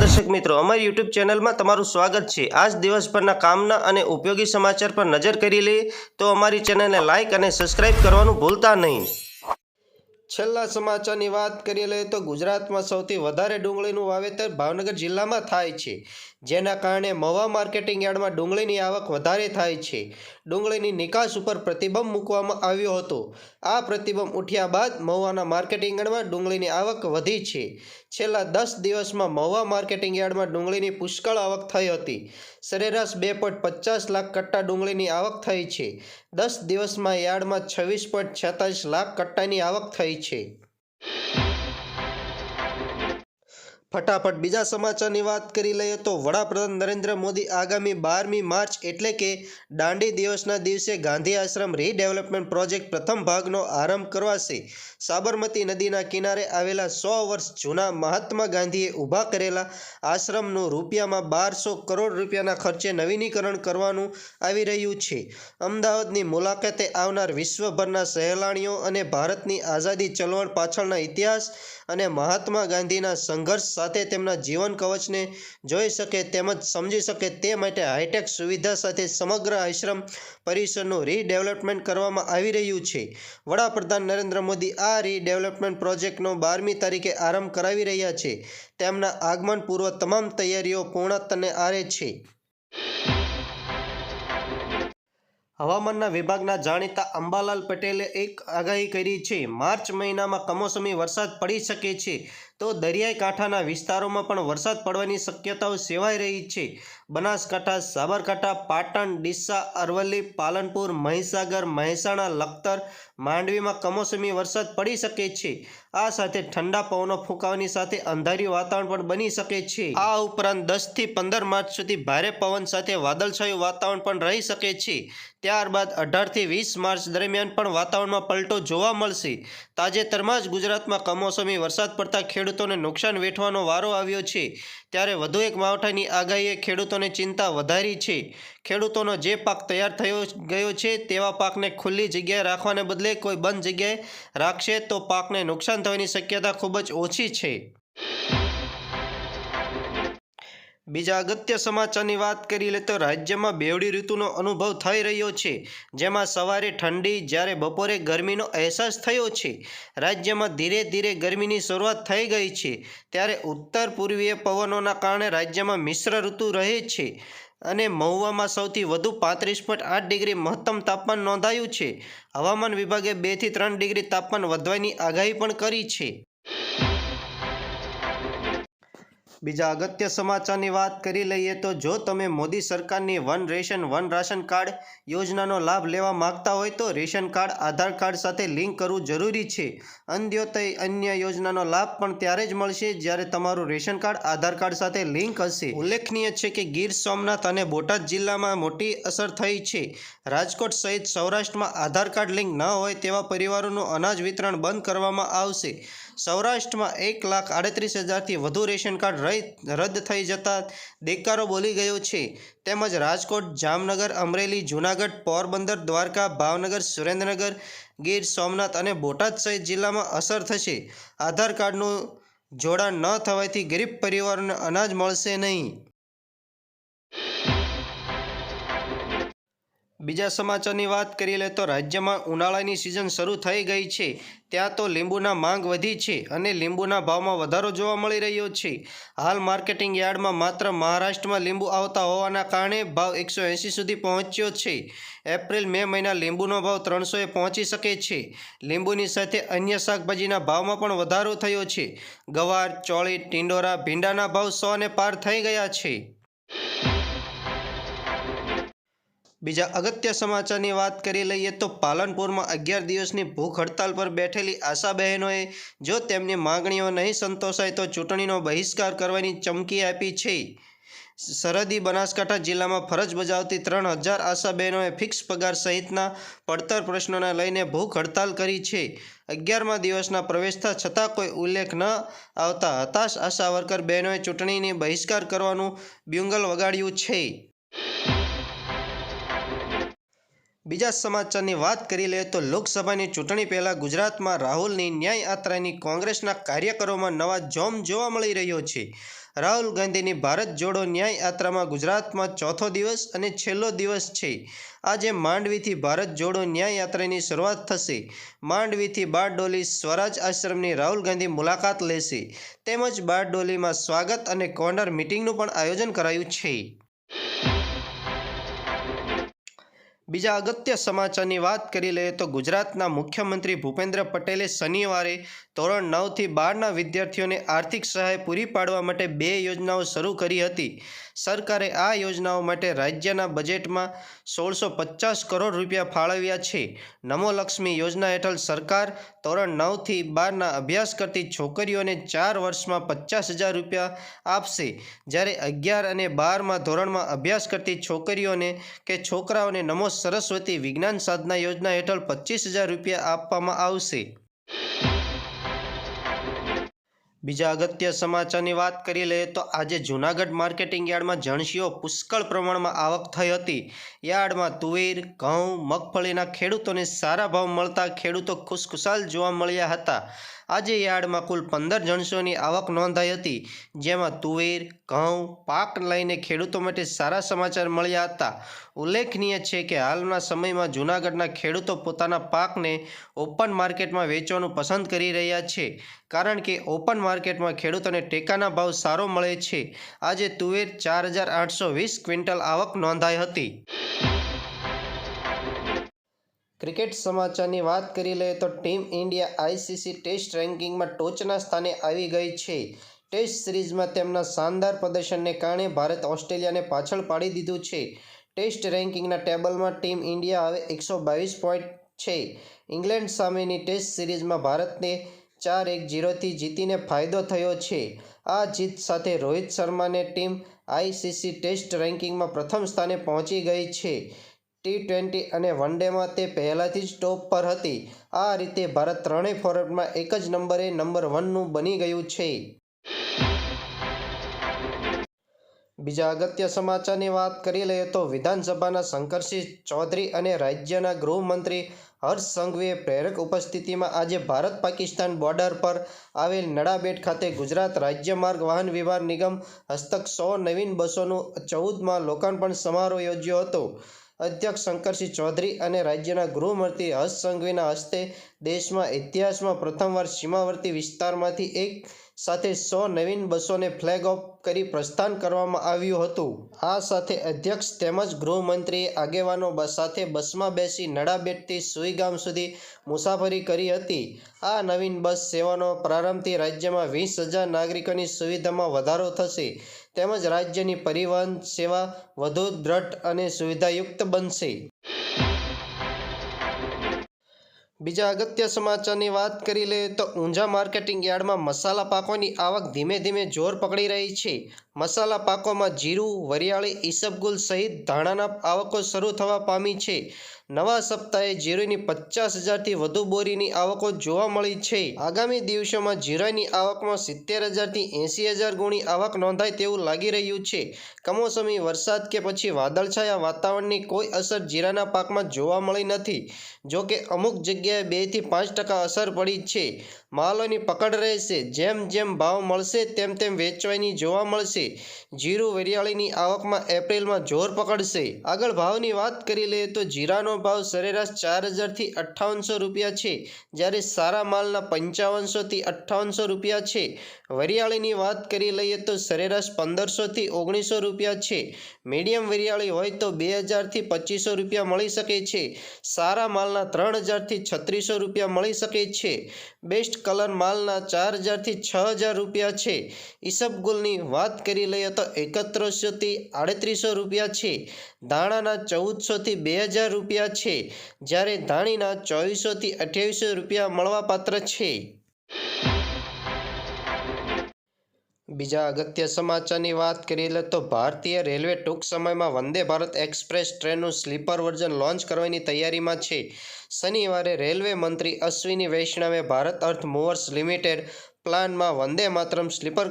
दर्शक मित्रों, अमरी YouTube channel में तमारू स्वागत है। आज दिवसभरना कामना अने उपयोगी समाचार पर नजर करी लीए तो अमरी चैनल ने लाइक अने सब्सक्राइब करवानुं भूलता नहीं। छेल्ला समाचारनी वात करीए लईए तो गुजरातमां सौथी वधारे डूंगळीनुं वावेतर भावनगर जिल्लामां थाय छे, जेना कारणे महुवा मार्केटिंग यार्डमां डूंगळीनी आवक वधारे थाय छे। डूंगळीनी निकास उपर प्रतिबंध मूकवामां आव्यो हतो। आ प्रतिबंध उठ्या बाद महुवाना मार्केटिंग यार्डमां डूंगळीनी आवक वधी छे। छेल्ला 10 दिवसमां महुवा मार्केटिंग यार्डमां डूंगळीनी पुष्कळ आवक थई हती। सरेराश 2.50 लाख कट्टा डूंगळीनी आवक थई छे। 10 दिवसमां यार्डमां 26.46 लाख कट्टानी आवक थई छे। फटाफट बीजा समाचारनी वात करी लईए तो वडाप्रधान नरेन्द्र मोदी आगामी 12મી मार्च एटले के दांडी दिवसना दिवसे गांधी आश्रम રીડેવલપમેન્ટ प्रोजेक्ट प्रथम भागनो आरंभ करवाशे। साबरमती नदीना किनारे आवेला 100 वर्ष जूना महात्मा गांधीए ऊभा करेला आश्रमनुं रूपियामां 1200 करोड़ रूपियाना खर्चे नवीनीकरण करवानुं आवी रह्युं छे। अमदावादनी मुलाकाते आवनार विश्वभરના સહેલાણીઓ અને ભારતની આઝાદી ચળવળ પાછળના ઇતિહાસ અને મહાત્મા ગાંધીના સંઘર્ષ સાથે તેમના જીવન કવચને જોઈ શકે તેમજ સમજી શકે તે માટે હાઈટેક સુવિધા સાથે સમગ્ર આશ્રમ પરિસરનું રીડેવલપમેન્ટ કરવામાં આવી રહ્યું છે। વડાપ્રધાન નરેન્દ્ર મોદી આ રીડેવલપમેન્ટ પ્રોજેક્ટનો 12મી તારીખે આરંભ કરાવી રહ્યા છે। તેમના આગમન પૂર્વ તમામ તૈયારીઓ પૂર્ણતાને આરે છે। હવામાનના વિભાગના જાણીતા અંબાલાલ પટેલે એક આગાહી કરી છે। માર્ચ મહિનામાં કમોસમી વરસાદ પડી શકે છે તો દરિયાઈ કાંઠાના વિસ્તારોમાં પણ વરસાદ પડવાની શક્યતાઓ સેવાઈ રહી છે। બનાસકાંઠા, સાબરકાંઠા, પાટણ, ડીસા, અરવલ્લી, પાલનપુર, મહીસાગર, મહેસાણા, લખતર, માંડવીમાં કમોસમી વરસાદ પડી શકે છે। આ સાથે ઠંડા પવનો ફૂંકાવાની સાથે અંધારિયું વાતાવરણ પણ બની શકે છે। આ ઉપરાંત 10 થી 15 માર્ચ સુધી ભારે પવન સાથે વાદળછાયું વાતાવરણ પણ રહી શકે છે। ત્યારબાદ 18 થી 20 માર્ચ દરમિયાન પણ વાતાવરણમાં પલટો જોવા મળશે। તાજેતરમાં જ ગુજરાતમાં કમોસમી વરસાદ પડતા ખેડૂતોને નુકસાન વેઠવાનો વારો આવ્યો છે, ત્યારે વધુ એક માવઠાની આગાહીએ ખેડૂતોને ચિંતા વધારી છે। ખેડૂતોનો જે પાક તૈયાર થયો ગયો છે તેવા પાકને ખુલ્લી જગ્યાએ રાખવાને બદલે કોઈ બંધ જગ્યાએ રાખશે તો પાકને નુકસાન થવાની શક્યતા ખૂબ જ ઓછી છે। બીજા અગત્ય સમાચારની વાત કરી લે તો રાજ્યમાં બેવડી ઋતુનો અનુભવ થઈ રહ્યો છે, જેમાં સવારે ઠંડી જ્યારે બપોરે ગરમીનો અહેસાસ થયો છે। રાજ્યમાં ધીરે ધીરે ગરમીની શરૂઆત થઈ ગઈ છે, ત્યારે ઉત્તર પૂર્વીય પવનોના કારણે રાજ્યમાં મિશ્ર ઋતુ રહે છે અને મહુવામાં સૌથી વધુ 35.8 ડિગ્રી મહત્તમ તાપમાન નોંધાયું છે। હવામાન વિભાગે 2 થી 3 ડિગ્રી તાપમાન વધવાની આગાહી પણ કરી છે। બીજા અગત્ય સમાચારની વાત કરી લઈએ તો જો તમે મોદી સરકારની વન રાશન કાર્ડ યોજનાનો લાભ લેવા માંગતા હોય તો રેશન કાર્ડ આધાર કાર્ડ સાથે લિંક કરવું જરૂરી છે। અંત્યોદય અન્ય યોજનાનો લાભ પણ ત્યારે જ મળશે જ્યારે તમારું રેશન કાર્ડ આધાર કાર્ડ સાથે લિંક હશે। ઉલ્લેખનીય છે કે ગીર સોમનાથ અને બોટાદ જિલ્લામાં મોટી અસર થઈ છે। રાજકોટ સહિત સૌરાષ્ટ્રમાં આધાર કાર્ડ લિંક ન હોય તેવા પરિવારોનું અનાજ વિતરણ બંધ કરવામાં આવશે। સૌરાષ્ટ્રમાં 1,38,000થી વધુ રેશન કાર્ડ રદ થઈ જતા દેકારો બોલી ગયો છે, તેમજ રાજકોટ, જામનગર, અમરેલી, જૂનાગઢ, પોરબંદર, દ્વારકા, ભાવનગર, સુરેન્દ્રનગર, ગીર સોમનાથ અને બોટાદ સહિત જિલ્લામાં અસર થશે। આધાર કાર્ડનું જોડાણ ન થવાથી ગરીબ પરિવારોને અનાજ મળશે નહીં। બીજા સમાચારની વાત કરી લે તો રાજ્યમાં ઉનાળાની સિઝન શરૂ થઈ ગઈ છે, ત્યાં તો લીંબુના માંગ વધી છે અને લીંબુના ભાવમાં વધારો જોવા મળી રહ્યો છે। હાલ માર્કેટિંગ યાર્ડમાં માત્ર મહારાષ્ટ્રમાં લીંબુ આવતા હોવાના કારણે ભાવ 180 સુધી પહોંચ્યો છે। એપ્રિલ-મે મહિના લીંબુનો ભાવ 300એ પહોંચી શકે છે। લીંબુની સાથે અન્ય શાકભાજીના ભાવમાં પણ વધારો થયો છે। ગવાર, ચોળી, ટિંડોરા, ભીંડાના ભાવ 100ને પાર થઈ ગયા છે। બીજા અગત્ય સમાચારની વાત કરી લઈએ તો પાલનપુરમાં 11 દિવસની ભૂખ હડતાલ પર બેઠેલી આશા બહેનોએ જો તેમની માંગણીઓ નહીં સંતોષાય તો ચૂંટણીનો બહિષ્કાર કરવાની ચમકી આપી છે। સરહદી બનાસકાંઠા જિલ્લામાં ફરજ બજાવતી 3000 આશા બહેનોએ ફિક્સ પગાર સહિતના પડતર પ્રશ્નોને લઈને ભૂખ હડતાલ કરી છે। 11મા દિવસના પ્રવેશતા છતાં કોઈ ઉલ્લેખ ન આવતા હતાશ આશા વર્કર બહેનોએ ચૂંટણીની બહિષ્કાર કરવાનું બ્યુગલ વગાડ્યું છે। બીજા સમાચારની વાત કરી લઈએ તો લોકસભાની ચૂંટણી પહેલાં ગુજરાતમાં રાહુલની ન્યાય યાત્રાની કોંગ્રેસના કાર્યકરોમાં નવા જોમ જોવા મળી રહ્યો છે। રાહુલ ગાંધીની ભારત જોડો ન્યાય યાત્રામાં ગુજરાતમાં ચોથો દિવસ અને છેલ્લો દિવસ છે. આજે માંડવીથી ભારત જોડો ન્યાય યાત્રાની શરૂઆત થશે. માંડવીથી બારડોલી સ્વરાજ આશ્રમની રાહુલ ગાંધી મુલાકાત લેશે. તેમજ બારડોલીમાં સ્વાગત અને કોર્નર મીટિંગનું પણ આયોજન કરાયું છે. બીજા અગત્ય સમાચારની વાત કરી લઈએ તો ગુજરાતના મુખ્યમંત્રી ભૂપેન્દ્ર પટેલે શનિવારે ધોરણ 9થી 12ના વિદ્યાર્થીઓને આર્થિક સહાય પૂરી પાડવા માટે 2 યોજનાઓ શરૂ કરી હતી. સરકારે આ યોજનાઓ માટે રાજ્યના બજેટમાં 1650 કરોડ રૂપિયા ફાળવ્યા છે. નમો લક્ષ્મી યોજના હેઠળ સરકાર ધોરણ 9થી 12ના અભ્યાસ કરતી છોકરીઓને 4 વર્ષમાં 50,000 રૂપિયા આપશે, જ્યારે 11 અને 12મા ધોરણમાં અભ્યાસ કરતી છોકરીઓને કે છોકરાઓને નમો સરસ્વતી વિજ્ઞાન સાધના યોજના હેઠળ 25,000 રૂપિયા આપવામાં આવશે. બીજા અગત્ય સમાચારની વાત કરી લઈએ તો આજે જૂનાગઢ માર્કેટિંગ યાર્ડમાં જણસીઓ પુષ્કળ પ્રમાણમાં આવક થઈ હતી. યાર્ડમાં તુવેર, ઘઉં, મગફળીના ખેડૂતોને સારા ભાવ મળતા ખેડૂતો ખુશખુશાલ જોવા મળ્યા હતા. આજે યાર્ડમાં કુલ 15 જણસીઓની આવક નોંધાઈ હતી, જેમાં તુવેર, ઘઉં પાક લઈને ખેડૂતો માટે સારા સમાચાર મળ્યા હતા. ઉલ્લેખનીય છે કે હાલના સમયમાં જૂનાગઢના ખેડૂતો પોતાના પાકને ઓપન માર્કેટમાં વેચવાનું પસંદ કરી રહ્યા છે, કારણ કે ઓપન માર્કેટમાં ખેડૂતોને ટેકાના ભાવ સારો મળે છે. આજે તુવેર 4,820 ક્વિન્ટલ આવક નોંધાઈ હતી. ક્રિકેટ સમાચારની વાત કરી લઈએ તો ટીમ ઇન્ડિયા આઈસીસી ટેસ્ટ રેન્કિંગમાં ટોચના સ્થાને આવી ગઈ છે. ટેસ્ટ સિરીઝમાં તેમના શાનદાર પ્રદર્શનને કારણે ભારત ઓસ્ટ્રેલિયાને પાછળ પાડી દીધું છે. ટેસ્ટ રેન્કિંગના ટેબલમાં ટીમ ઇન્ડિયા હવે 122 પોઈન્ટ છે. ઇંગ્લેન્ડ સામેની ટેસ્ટ સિરીઝમાં ભારતને 4-1-0થી જીતીને ફાયદો થયો છે. આ જીત સાથે રોહિત શર્માને ટીમ આઈસીસી ટેસ્ટ રેન્કિંગમાં પ્રથમ સ્થાને પહોંચી ગઈ છે. T20 અને વનડેમાં તે પહેલાથી જ ટોપ પર હતી. આ રીતે ભારત ત્રણેય ફોર્મેટમાં એક જ નંબરે નંબર 1નું બની ગયું છે. બીજા અગત્ય સમાચારની વાત કરી લઈએ તો વિધાનસભાના શંકરસિંહ ચૌધરી અને રાજ્યના ગૃહમંત્રી હર્ષ સંઘવીએ પ્રેરક ઉપસ્થિતિમાં આજે ભારત પાકિસ્તાન બોર્ડર પર આવેલ નડાબેટ ખાતે ગુજરાત રાજ્ય માર્ગ વાહન વ્યવહાર નિગમ હસ્તક 100 નવીન બસોનું 14મા લોકાર્પણ સમારોહ યોજ્યો હતો. અધ્યક્ષ શંકરસિંહ ચૌધરી અને રાજ્યના ગૃહમંત્રી હર્ષ સંઘવીના હસ્તે દેશમાં ઇતિહાસમાં પ્રથમવાર સીમાવર્તી વિસ્તારમાંથી એક સાથે 100 નવીન બસોને ફ્લેગ ઓફ કરી પ્રસ્થાન કરવામાં આવ્યું હતું. આ સાથે અધ્યક્ષ તેમજ ગૃહમંત્રીએ આગેવાનો સાથે બસમાં બેસી નડાબેટથી સુઈગામ સુધી મુસાફરી કરી હતી. આ નવીન બસ સેવાનો પ્રારંભથી રાજ્યમાં 20,000 નાગરિકોની સુવિધામાં વધારો થશે, તેમજ રાજ્યની પરિવહન સેવા વધુ દ્રઢ અને સુવિધાયુક્ત બનશે. બીજા અગત્ય સમાચારની વાત કરી લઈએ તો ઊંઝા માર્કેટિંગ યાર્ડમાં મસાલા પાકોની આવક ધીમે ધીમે જોર પકડી રહી છે. મસાલા પાકોમાં જીરું, વરિયાળી, ઈસબગુલ સહિત ધાણાના આવકો શરૂ થવા પામી છે. નવા સપ્તાહે જીરુની 50,000થી વધુ બોરીની આવકો જોવા મળી છે. આગામી દિવસોમાં જીરાની આવકમાં 70,000થી 80,000 ગુણી આવક નોંધાય તેવું લાગી રહ્યું છે. કમોસમી વરસાદ કે પછી વાદળછાયા વાતાવરણની કોઈ અસર જીરાના પાકમાં જોવા મળી નથી. જોકે અમુક જગ્યાએ 2થી 5% અસર પડી છે. માલોની પકડ રહેશે. જેમ જેમ ભાવ મળશે તેમ તેમ વેચવાની જોવા મળશે. જીરું, વરિયાળીની આવકમાં એપ્રિલમાં જોર પકડશે. આગળ ભાવની વાત કરી લઈએ તો જીરાનો ભાવ સરેરાશ 4,000થી 5,800 રૂપિયા છે, જ્યારે સારા માલના 5,500થી 5,800 રૂપિયા છે. વરિયાળીની વાત કરી લઈએ તો સરેરાશ 1,500થી 1,900 રૂપિયા છે. મીડિયમ વરિયાળી હોય તો 2,000થી 2,500 રૂપિયા મળી શકે છે. સારા માલના 3,000થી 3,600 રૂપિયા મળી શકે છે. બેસ્ટ કલર માલના 4,000થી 6,000 રૂપિયા છે. ઈસબગુલની વાત કરી લઈએ તો 3,100થી 3,800 રૂપિયા છે. ધાણાના 1,400થી 2,000 રૂપિયા છે, જ્યારે ધાણીના 2,400થી 2,800 રૂપિયા મળવાપાત્ર છે. બીજા અગત્ય સમાચારની વાત કરીએ તો ભારતીય રેલવે ટૂંક સમયમાં વંદે ભારત એક્સપ્રેસ ટ્રેનનું સ્લીપર વર્ઝન લોન્ચ કરવાની તૈયારીમાં છે. શનિવારે રેલવે મંત્રી અશ્વિની વૈષ્ણવે ભારત અર્થ મૂવર્સ લિમિટેડ પ્લાનમાં વંદે માતરમ સ્લીપર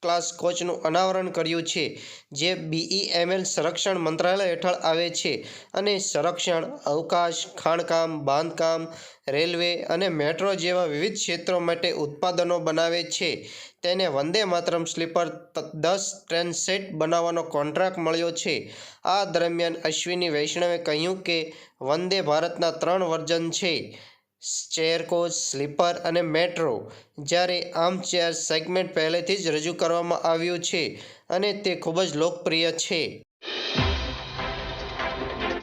ક્લાસ કોચનું અનાવરણ કર્યું છે, જે BEML સંરક્ષણ મંત્રાલય હેઠળ આવે છે અને સંરક્ષણ, અવકાશ, ખાણકામ, બાંધકામ, રેલવે અને મેટ્રો જેવા વિવિધ ક્ષેત્રો માટે ઉત્પાદનો બનાવે છે. તેને Vande Mataram sleeper 10 train set બનાવવાનો કોન્ટ્રાક્ટ મળ્યો છે. આ દરમિયાન અશ્વિની વૈષ્ણવે કહ્યું કે વંદે ભારતના 3 વર્ઝન છે: ચેર કોચ, સ્લીપર અને મેટ્રો. જ્યારે આર્મચેર સેગમેન્ટ પહેલેથી જ રજૂ કરવામાં આવ્યું છે અને તે ખૂબ જ લોકપ્રિય છે.